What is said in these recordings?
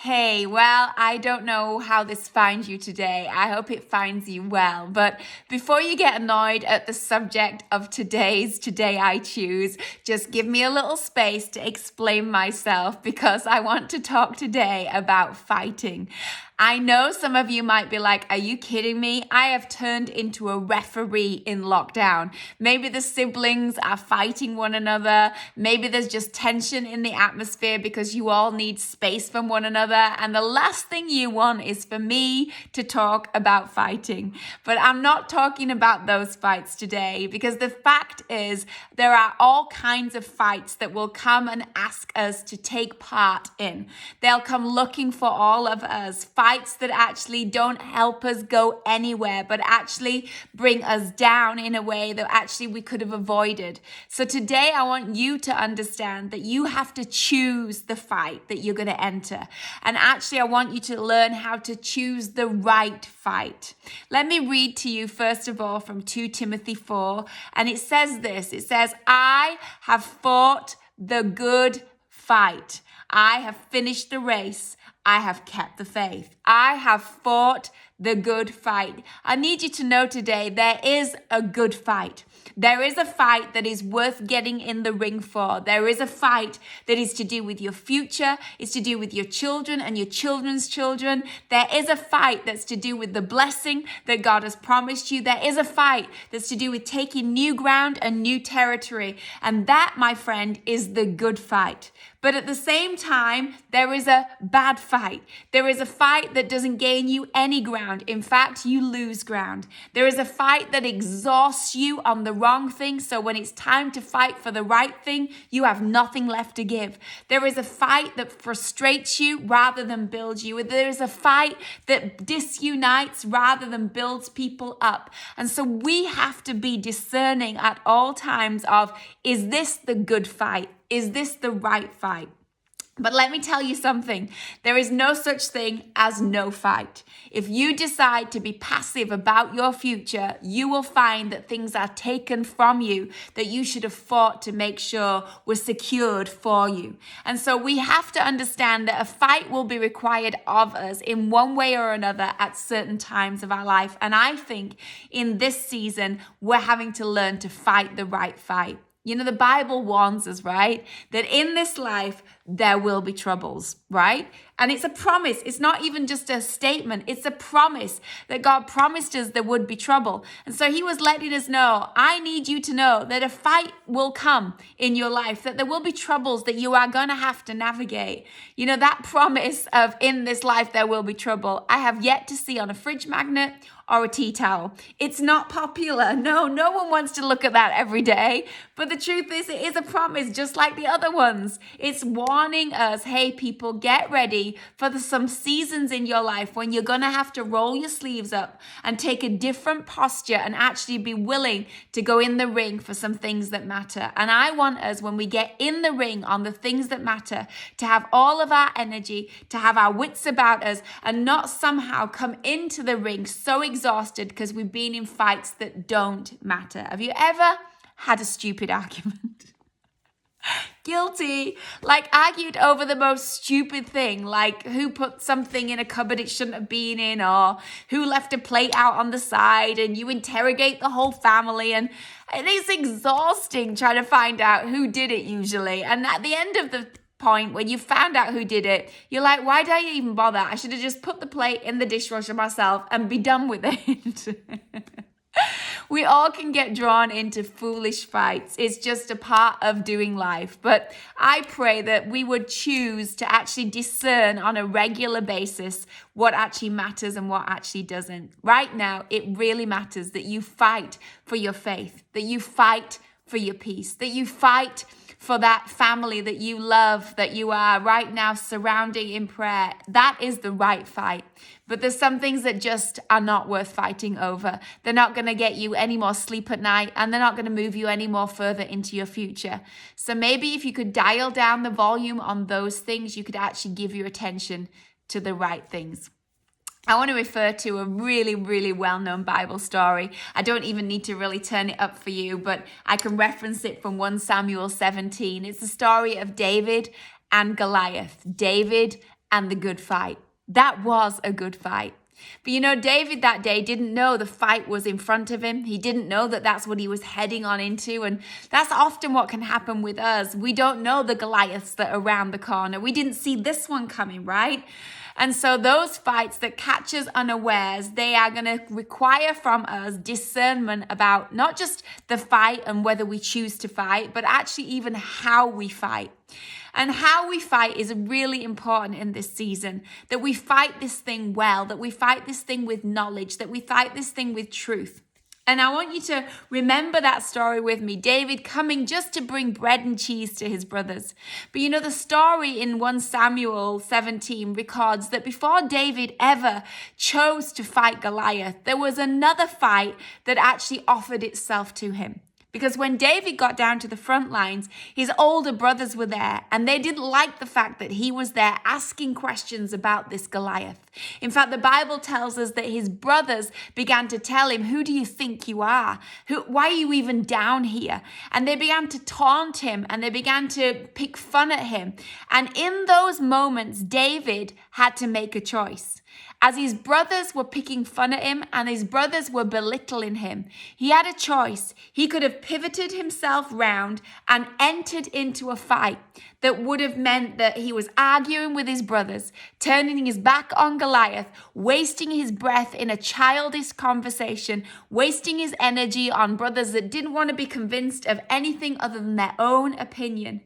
Hey, well, I don't know how this finds you today. I hope it finds you well. But before you get annoyed at the subject of Today I Choose, just give me a little space to explain myself because I want to talk today about fighting. I know some of you might be like, are you kidding me? I have turned into a referee in lockdown. Maybe the siblings are fighting one another. Maybe there's just tension in the atmosphere because you all need space from one another. And the last thing you want is for me to talk about fighting. But I'm not talking about those fights today because the fact is there are all kinds of fights that will come and ask us to take part in. They'll come looking for all of us. Fights that actually don't help us go anywhere, but actually bring us down in a way that actually we could have avoided. So today I want you to understand that you have to choose the fight that you're going to enter. And actually I want you to learn how to choose the right fight. Let me read to you first of all from 2 Timothy 4. And it says this, it says, I have fought the good fight. I have finished the race. I have kept the faith. I have fought the good fight. I need you to know today there is a good fight. There is a fight that is worth getting in the ring for. There is a fight that is to do with your future. It's to do with your children and your children's children. There is a fight that's to do with the blessing that God has promised you. There is a fight that's to do with taking new ground and new territory. And that, my friend, is the good fight. But at the same time, there is a bad fight. There is a fight that doesn't gain you any ground. In fact, you lose ground. There is a fight that exhausts you on the wrong thing. So when it's time to fight for the right thing, you have nothing left to give. There is a fight that frustrates you rather than builds you. There is a fight that disunites rather than builds people up. And so we have to be discerning at all times of, is this the good fight? Is this the right fight? But let me tell you something. There is no such thing as no fight. If you decide to be passive about your future, you will find that things are taken from you that you should have fought to make sure were secured for you. And so we have to understand that a fight will be required of us in one way or another at certain times of our life. And I think in this season, we're having to learn to fight the right fight. You know, the Bible warns us, right, that in this life, there will be troubles, right? And it's a promise. It's not even just a statement. It's a promise that God promised us there would be trouble. And so he was letting us know, I need you to know that a fight will come in your life, that there will be troubles that you are going to have to navigate. You know, that promise of in this life, there will be trouble, I have yet to see on a fridge magnet or a tea towel. It's not popular. No one wants to look at that every day. But the truth is, it is a promise just like the other ones. It's warning us, hey, people, get ready for some seasons in your life when you're going to have to roll your sleeves up and take a different posture and actually be willing to go in the ring for some things that matter. And I want us, when we get in the ring on the things that matter, to have all of our energy, to have our wits about us, and not somehow come into the ring so exhausted because we've been in fights that don't matter. Have you ever had a stupid argument? Guilty. Like argued over the most stupid thing, like who put something in a cupboard it shouldn't have been in, or who left a plate out on the side, and you interrogate the whole family, and it's exhausting trying to find out who did it usually. And at the end of the point, when you found out who did it, you're like, why did I even bother? I should have just put the plate in the dishwasher myself and be done with it. We all can get drawn into foolish fights. It's just a part of doing life. But I pray that we would choose to actually discern on a regular basis what actually matters and what actually doesn't. Right now, it really matters that you fight for your faith, that you fight for your peace, that you fight for that family that you love, that you are right now surrounding in prayer. That is the right fight. But there's some things that just are not worth fighting over. They're not going to get you any more sleep at night, and they're not going to move you any more further into your future. So maybe if you could dial down the volume on those things, you could actually give your attention to the right things. I want to refer to a really, really well-known Bible story. I don't even need to really turn it up for you, but I can reference it from 1 Samuel 17. It's the story of David and Goliath. David and the good fight. That was a good fight. But you know, David that day didn't know the fight was in front of him. He didn't know that that's what he was heading on into. And that's often what can happen with us. We don't know the Goliaths that are around the corner. We didn't see this one coming, right? And so those fights that catch us unawares, they are going to require from us discernment about not just the fight and whether we choose to fight, but actually even how we fight. And how we fight is really important in this season, that we fight this thing well, that we fight this thing with knowledge, that we fight this thing with truth. And I want you to remember that story with me. David coming just to bring bread and cheese to his brothers. But you know, the story in 1 Samuel 17 records that before David ever chose to fight Goliath, there was another fight that actually offered itself to him. Because when David got down to the front lines, his older brothers were there, and they didn't like the fact that he was there asking questions about this Goliath. In fact, the Bible tells us that his brothers began to tell him, "Who do you think you are? Why are you even down here?" And they began to taunt him, and they began to pick fun at him. And in those moments, David had to make a choice. As his brothers were picking fun at him and his brothers were belittling him, he had a choice. He could have pivoted himself round and entered into a fight that would have meant that he was arguing with his brothers, turning his back on Goliath, wasting his breath in a childish conversation, wasting his energy on brothers that didn't want to be convinced of anything other than their own opinion.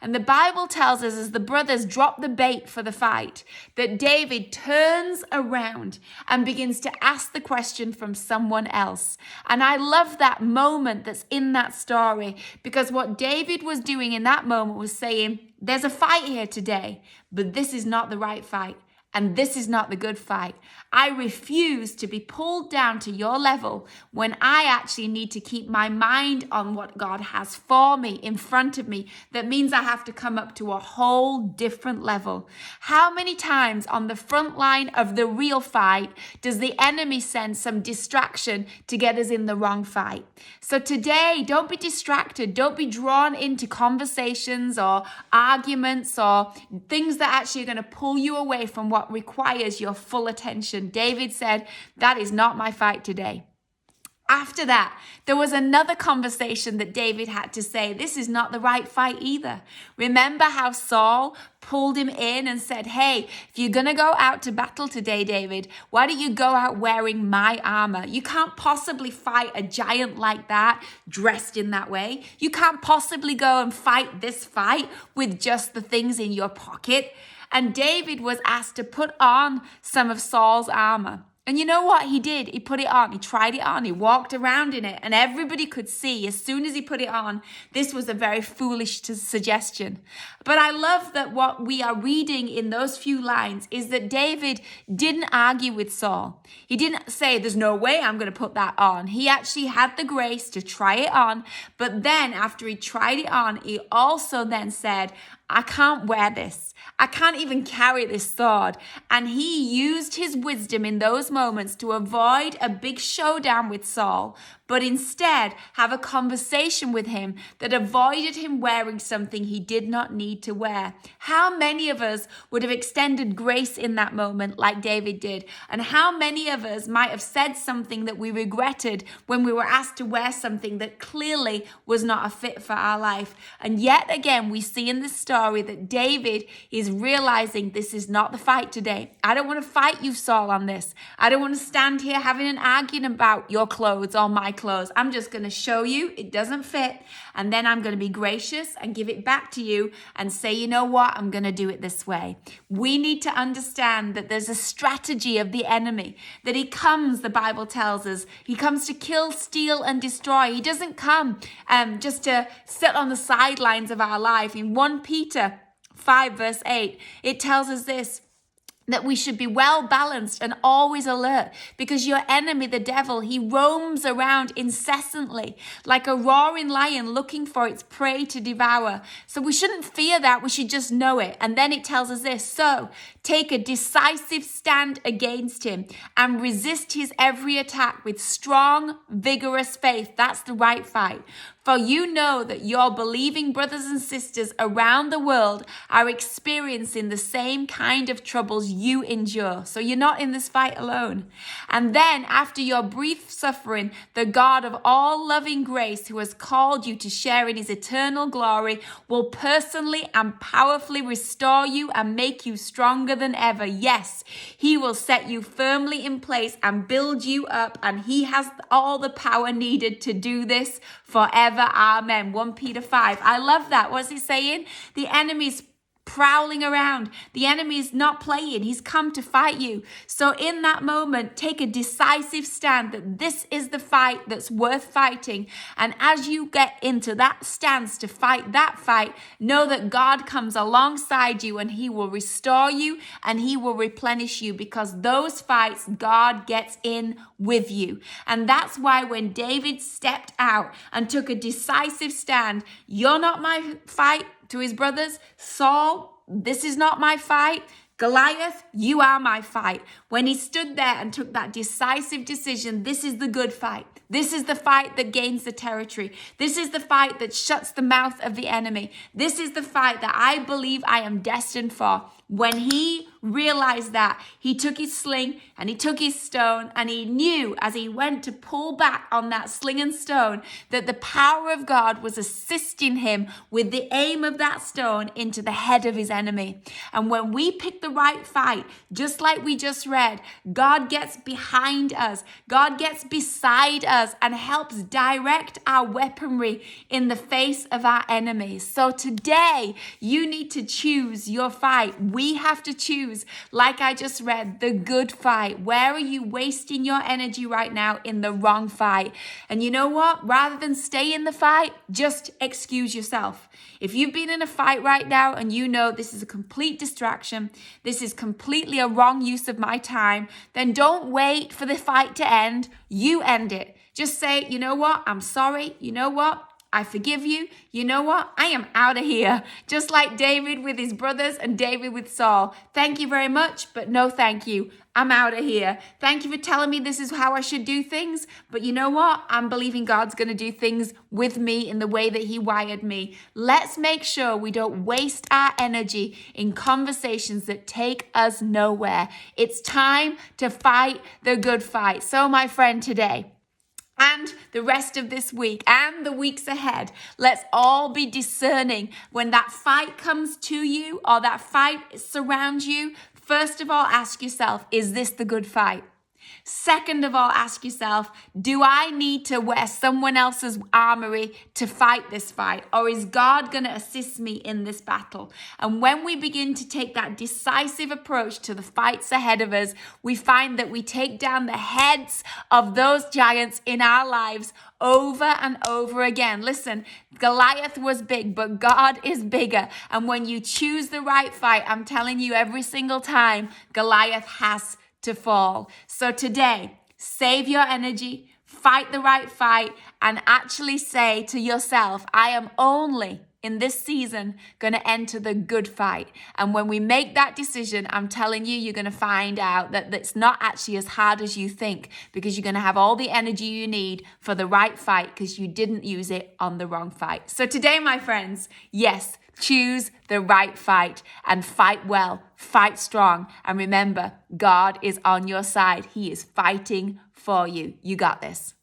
And the Bible tells us as the brothers drop the bait for the fight, that David turns around and begins to ask the question from someone else. And I love that moment that's in that story, because what David was doing in that moment was saying, there's a fight here today, but this is not the right fight. And this is not the good fight. I refuse to be pulled down to your level when I actually need to keep my mind on what God has for me in front of me. That means I have to come up to a whole different level. How many times on the front line of the real fight does the enemy send some distraction to get us in the wrong fight? So today, don't be distracted. Don't be drawn into conversations or arguments or things that actually are going to pull you away from what requires your full attention. David said, that is not my fight today. After that, there was another conversation that David had to say, this is not the right fight either. Remember how Saul pulled him in and said, hey, if you're going to go out to battle today, David, why don't you go out wearing my armor? You can't possibly fight a giant like that dressed in that way. You can't possibly go and fight this fight with just the things in your pocket. And David was asked to put on some of Saul's armor. And you know what he did? He put it on. He tried it on. He walked around in it. And everybody could see as soon as he put it on, this was a very foolish suggestion. But I love that what we are reading in those few lines is that David didn't argue with Saul. He didn't say, there's no way I'm going to put that on. He actually had the grace to try it on. But then after he tried it on, he also then said, I can't wear this. I can't even carry this sword. And he used his wisdom in those moments to avoid a big showdown with Saul, but instead have a conversation with him that avoided him wearing something he did not need to wear. How many of us would have extended grace in that moment like David did? And how many of us might have said something that we regretted when we were asked to wear something that clearly was not a fit for our life? And yet again, we see in this story that David is realizing this is not the fight today. I don't want to fight you, Saul, on this. I don't want to stand here having an argument about your clothes or my clothes. I'm just going to show you it doesn't fit, and then I'm going to be gracious and give it back to you and say, you know what, I'm going to do it this way. We need to understand that there's a strategy of the enemy, that he comes, the Bible tells us, he comes to kill, steal, and destroy. He doesn't come just to sit on the sidelines of our life. In 1 Peter 5 verse 8, it tells us this, that we should be well balanced and always alert, because your enemy, the devil, he roams around incessantly like a roaring lion looking for its prey to devour. So we shouldn't fear that. We should just know it. And then it tells us this. So take a decisive stand against him and resist his every attack with strong, vigorous faith. That's the right fight. For you know that your believing brothers and sisters around the world are experiencing the same kind of troubles you endure. So you're not in this fight alone. And then after your brief suffering, the God of all loving grace, who has called you to share in his eternal glory, will personally and powerfully restore you and make you stronger than ever. Yes, he will set you firmly in place and build you up, and he has all the power needed to do this forever. Amen. 1 Peter 5. I love that. What's he saying? The enemy's prowling around. The enemy is not playing. He's come to fight you. So in that moment, take a decisive stand that this is the fight that's worth fighting. And as you get into that stance to fight that fight, know that God comes alongside you and he will restore you and he will replenish you, because those fights, God gets in with you. And that's why when David stepped out and took a decisive stand, you're not my fight, to his brothers, Saul, this is not my fight. Goliath, you are my fight. When he stood there and took that decisive decision, this is the good fight. This is the fight that gains the territory. This is the fight that shuts the mouth of the enemy. This is the fight that I believe I am destined for. When he realized that, he took his sling and he took his stone, and he knew as he went to pull back on that sling and stone that the power of God was assisting him with the aim of that stone into the head of his enemy. And when we pick the right fight, just like we just read, God gets behind us, God gets beside us and helps direct our weaponry in the face of our enemies. So today, you need to choose your fight. We have to choose, like I just read, the good fight. Where are you wasting your energy right now in the wrong fight? And you know what? Rather than stay in the fight, just excuse yourself. If you've been in a fight right now and you know this is a complete distraction, this is completely a wrong use of my time, then don't wait for the fight to end. You end it. Just say, you know what? I'm sorry. You know what? I forgive you. You know what? I am out of here. Just like David with his brothers and David with Saul. Thank you very much, but no thank you. I'm out of here. Thank you for telling me this is how I should do things. But you know what? I'm believing God's going to do things with me in the way that he wired me. Let's make sure we don't waste our energy in conversations that take us nowhere. It's time to fight the good fight. So my friend, today, and the rest of this week and the weeks ahead, let's all be discerning when that fight comes to you or that fight surrounds you. First of all, ask yourself, is this the good fight? Second of all, ask yourself, do I need to wear someone else's armory to fight this fight? Or is God going to assist me in this battle? And when we begin to take that decisive approach to the fights ahead of us, we find that we take down the heads of those giants in our lives over and over again. Listen, Goliath was big, but God is bigger. And when you choose the right fight, I'm telling you, every single time, Goliath has to fall. So today, save your energy, fight the right fight, and actually say to yourself, I am only in this season going to enter the good fight. And when we make that decision, I'm telling you, you're going to find out that it's not actually as hard as you think, because you're going to have all the energy you need for the right fight because you didn't use it on the wrong fight. So today, my friends, yes, choose the right fight and fight well, fight strong. And remember, God is on your side. He is fighting for you. You got this.